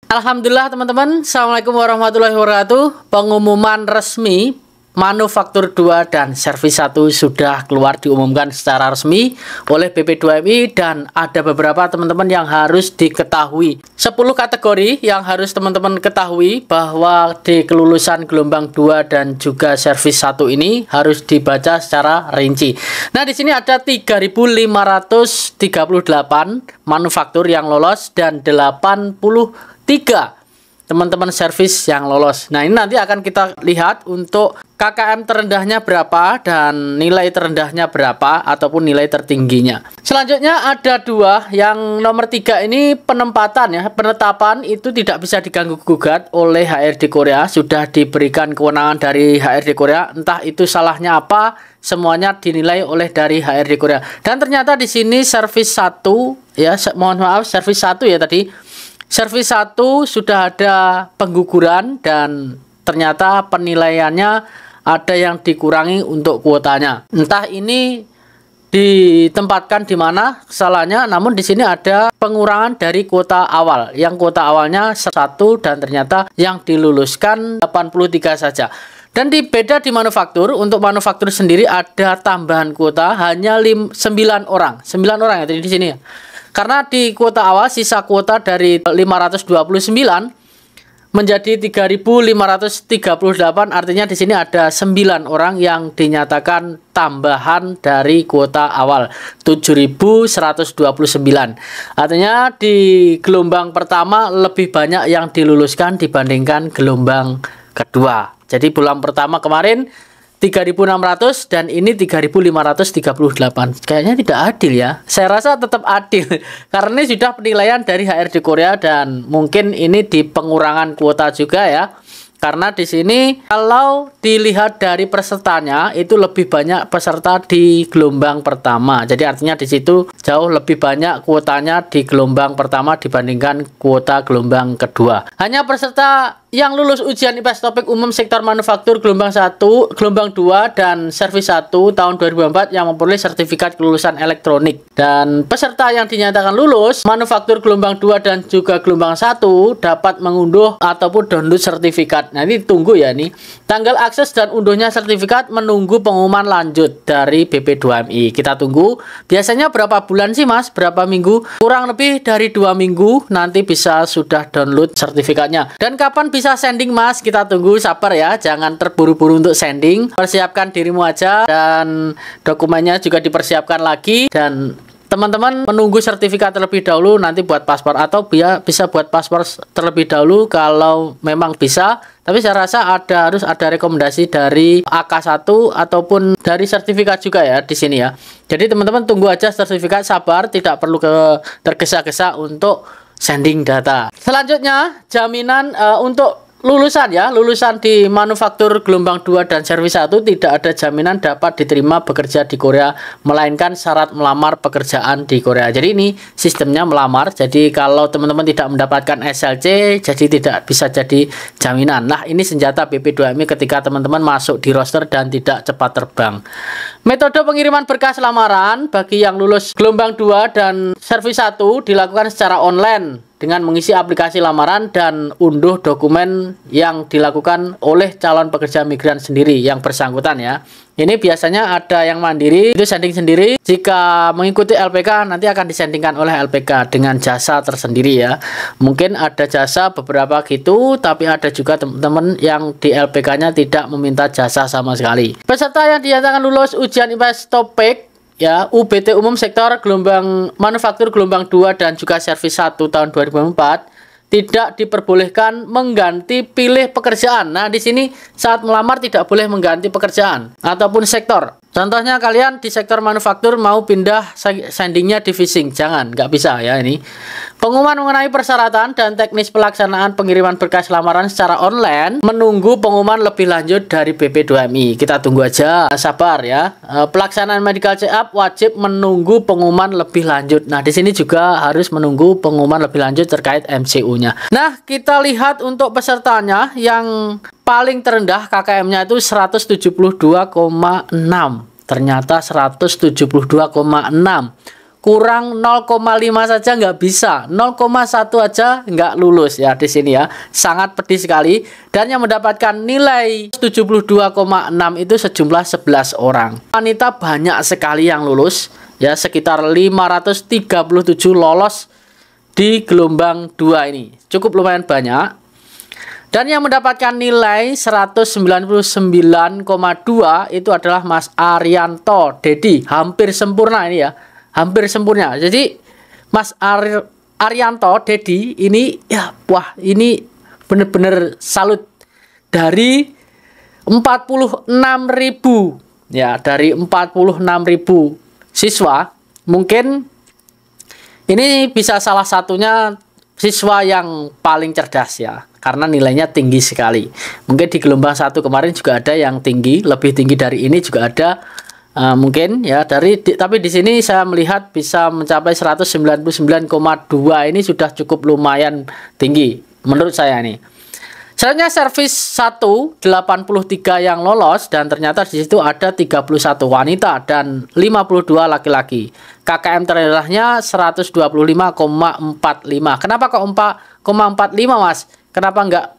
Alhamdulillah teman-teman, Assalamualaikum warahmatullahi wabarakatuh. Pengumuman resmi Manufaktur 2 dan Servis 1 sudah keluar, diumumkan secara resmi oleh BP2MI, dan ada beberapa teman-teman yang harus diketahui. 10 kategori yang harus teman-teman ketahui bahwa di kelulusan gelombang 2 dan juga Servis 1 ini harus dibaca secara rinci. Nah, di sini ada 3.538 manufaktur yang lolos dan 83 teman-teman servis yang lolos. Nah, ini nanti akan kita lihat untuk KKM terendahnya berapa dan nilai terendahnya berapa ataupun nilai tertingginya. Selanjutnya ada dua, yang nomor 3 ini penempatan ya. Penetapan itu tidak bisa diganggu gugat oleh HRD Korea, sudah diberikan kewenangan dari HRD Korea. Entah itu salahnya apa, semuanya dinilai oleh dari HRD Korea. Dan ternyata di sini servis 1 ya, mohon maaf, servis 1 ya tadi. Servis 1 sudah ada pengguguran dan ternyata penilaiannya ada yang dikurangi untuk kuotanya. Entah ini ditempatkan di mana kesalahannya, namun di sini ada pengurangan dari kuota awal. Yang kuota awalnya 1 dan ternyata yang diluluskan 83 saja. Dan beda di manufaktur, untuk manufaktur sendiri ada tambahan kuota hanya 9 orang. 9 orang ya di sini ya. Karena di kuota awal sisa kuota dari 529 menjadi 3.538, artinya di sini ada 9 orang yang dinyatakan tambahan dari kuota awal 7.129. Artinya di gelombang pertama lebih banyak yang diluluskan dibandingkan gelombang kedua. Jadi bulan pertama kemarin 3.600 dan ini 3.538. Kayaknya tidak adil ya. Saya rasa tetap adil karena ini sudah penilaian dari HRD Korea dan mungkin ini di pengurangan kuota juga ya. Karena di sini kalau dilihat dari pesertanya itu lebih banyak peserta di gelombang pertama. Jadi artinya di situ jauh lebih banyak kuotanya di gelombang pertama dibandingkan kuota gelombang kedua. Hanya peserta yang lulus ujian IPS topik umum sektor manufaktur gelombang 1, gelombang 2 dan servis 1 tahun 2004 yang memperoleh sertifikat kelulusan elektronik. Dan peserta yang dinyatakan lulus manufaktur gelombang 2 dan juga gelombang 1 dapat mengunduh ataupun download sertifikat. Nah, ini tunggu ya nih. Tanggal akses dan unduhnya sertifikat menunggu pengumuman lanjut dari BP2MI. Kita tunggu. Biasanya berapa bulan sih, Mas? Berapa minggu? Kurang lebih dari 2 minggu nanti bisa sudah download sertifikatnya. Dan kapan bisa sending, Mas? Kita tunggu, sabar ya. Jangan terburu-buru untuk sending. Persiapkan dirimu aja dan dokumennya juga dipersiapkan lagi, dan teman-teman menunggu sertifikat terlebih dahulu nanti buat paspor, atau bisa buat paspor terlebih dahulu kalau memang bisa. Tapi saya rasa harus ada rekomendasi dari AK1 ataupun dari sertifikat juga ya di sini ya. Jadi teman-teman tunggu aja sertifikat, sabar, tidak perlu tergesa-gesa untuk sending data. Selanjutnya jaminan untuk lulusan ya, lulusan di manufaktur gelombang 2 dan servis 1 tidak ada jaminan dapat diterima bekerja di Korea, melainkan syarat melamar pekerjaan di Korea. Jadi ini sistemnya melamar, jadi kalau teman-teman tidak mendapatkan SLC jadi tidak bisa jadi jaminan. Nah, ini senjata BP2MI ketika teman-teman masuk di roster dan tidak cepat terbang. Metode pengiriman berkas lamaran bagi yang lulus gelombang 2 dan servis 1 dilakukan secara online dengan mengisi aplikasi lamaran dan unduh dokumen yang dilakukan oleh calon pekerja migran sendiri yang bersangkutan ya. Ini biasanya ada yang mandiri, itu sending sendiri. Jika mengikuti LPK nanti akan disendingkan oleh LPK dengan jasa tersendiri ya. Mungkin ada jasa beberapa gitu, tapi ada juga teman-teman yang di LPK-nya tidak meminta jasa sama sekali. Peserta yang dinyatakan lulus ujian IPS topik ya, UBT umum sektor gelombang manufaktur gelombang 2 dan juga servis 1 tahun 2004 tidak diperbolehkan mengganti pilih pekerjaan. Nah, di sini saat melamar tidak boleh mengganti pekerjaan ataupun sektor. Contohnya kalian di sektor manufaktur mau pindah sendingnya di fishing, jangan, nggak bisa ya ini. Pengumuman mengenai persyaratan dan teknis pelaksanaan pengiriman berkas lamaran secara online menunggu pengumuman lebih lanjut dari BP2MI. Kita tunggu aja, sabar ya. Pelaksanaan medical check up wajib menunggu pengumuman lebih lanjut. Nah, di sini juga harus menunggu pengumuman lebih lanjut terkait MCU-nya. Nah, kita lihat untuk pesertanya yang paling terendah KKM-nya itu 172,6. Ternyata 172,6. kurang 0,5 saja nggak bisa, 0,1 aja nggak lulus ya di sini ya. Sangat pedih sekali. Dan yang mendapatkan nilai 72,6 itu sejumlah 11 orang. Wanita banyak sekali yang lulus ya, sekitar 537 lolos di gelombang 2 ini. Cukup lumayan banyak. Dan yang mendapatkan nilai 199,2 itu adalah Mas Arianto Dedi. Hampir sempurna ini ya. Hampir sempurna. Jadi Mas Arianto Dedi ini ya, wah, ini benar-benar salut. Dari 46.000 ya, dari 46.000 siswa, mungkin ini bisa salah satunya siswa yang paling cerdas ya, karena nilainya tinggi sekali. Mungkin di gelombang 1 kemarin juga ada yang tinggi, lebih tinggi dari ini juga ada. Mungkin ya, tapi di sini saya melihat bisa mencapai 199,2 ini sudah cukup lumayan tinggi menurut saya nih. Selanjutnya servis 1 83 yang lolos, dan ternyata di situ ada 31 wanita dan 52 laki-laki. KKM terendahnya 125,45. Kenapa kok 4,45 Mas? Kenapa enggak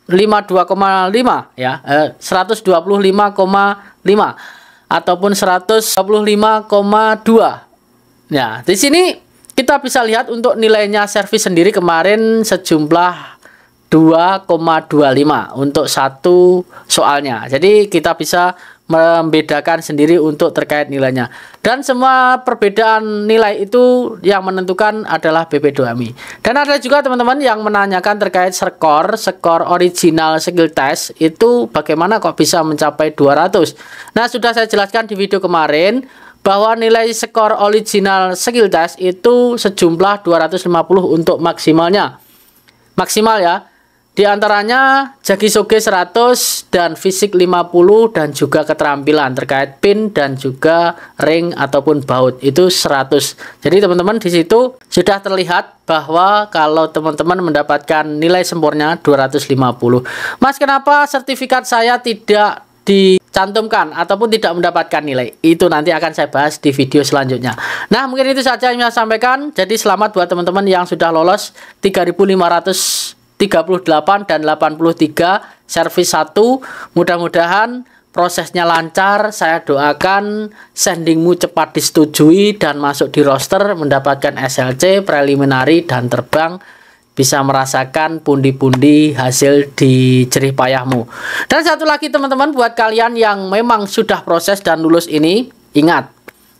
52,5 ya? 125,5 ataupun 125,2. Nah, di sini kita bisa lihat untuk nilainya servis sendiri kemarin sejumlah 2,25 untuk satu soalnya. Jadi kita bisa membedakan sendiri untuk terkait nilainya. Dan semua perbedaan nilai itu yang menentukan adalah BP2MI. Dan ada juga teman-teman yang menanyakan terkait skor original skill test itu bagaimana kok bisa mencapai 200. Nah, sudah saya jelaskan di video kemarin bahwa nilai skor original skill test itu sejumlah 250 untuk maksimalnya. Maksimal ya. Di antaranya Jagisoge 100 dan fisik 50 dan juga keterampilan terkait pin dan juga ring ataupun baut itu 100. Jadi teman-teman di situ sudah terlihat bahwa kalau teman-teman mendapatkan nilai sempurna 250. Mas, kenapa sertifikat saya tidak dicantumkan ataupun tidak mendapatkan nilai? Itu nanti akan saya bahas di video selanjutnya. Nah, mungkin itu saja yang saya sampaikan. Jadi selamat buat teman-teman yang sudah lolos 3.538 dan 83 servis 1. Mudah-mudahan prosesnya lancar. Saya doakan sendingmu cepat disetujui dan masuk di roster, mendapatkan SLC, preliminary dan terbang, bisa merasakan pundi-pundi hasil di jerih payahmu. Dan satu lagi teman-teman, buat kalian yang memang sudah proses dan lulus ini, ingat,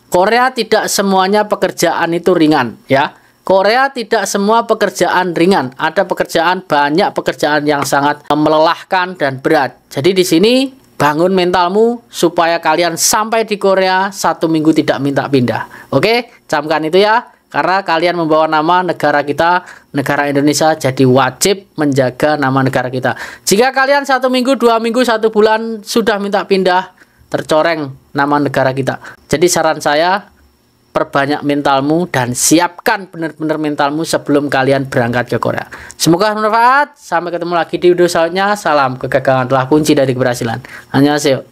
Korea tidak semuanya pekerjaan itu ringan ya. Korea tidak semua pekerjaan ringan, ada banyak pekerjaan yang sangat melelahkan dan berat. Jadi di sini bangun mentalmu supaya kalian sampai di Korea 1 minggu tidak minta pindah. Oke, camkan itu ya, karena kalian membawa nama negara kita, negara Indonesia, jadi wajib menjaga nama negara kita. Jika kalian 1 minggu, 2 minggu, 1 bulan sudah minta pindah, tercoreng nama negara kita. Jadi saran saya, perbanyak mentalmu dan siapkan benar-benar mentalmu sebelum kalian berangkat ke Korea. Semoga bermanfaat. Sampai ketemu lagi di video selanjutnya. Salam, kegagalan adalah kunci dari keberhasilan. Annyeonghaseyo.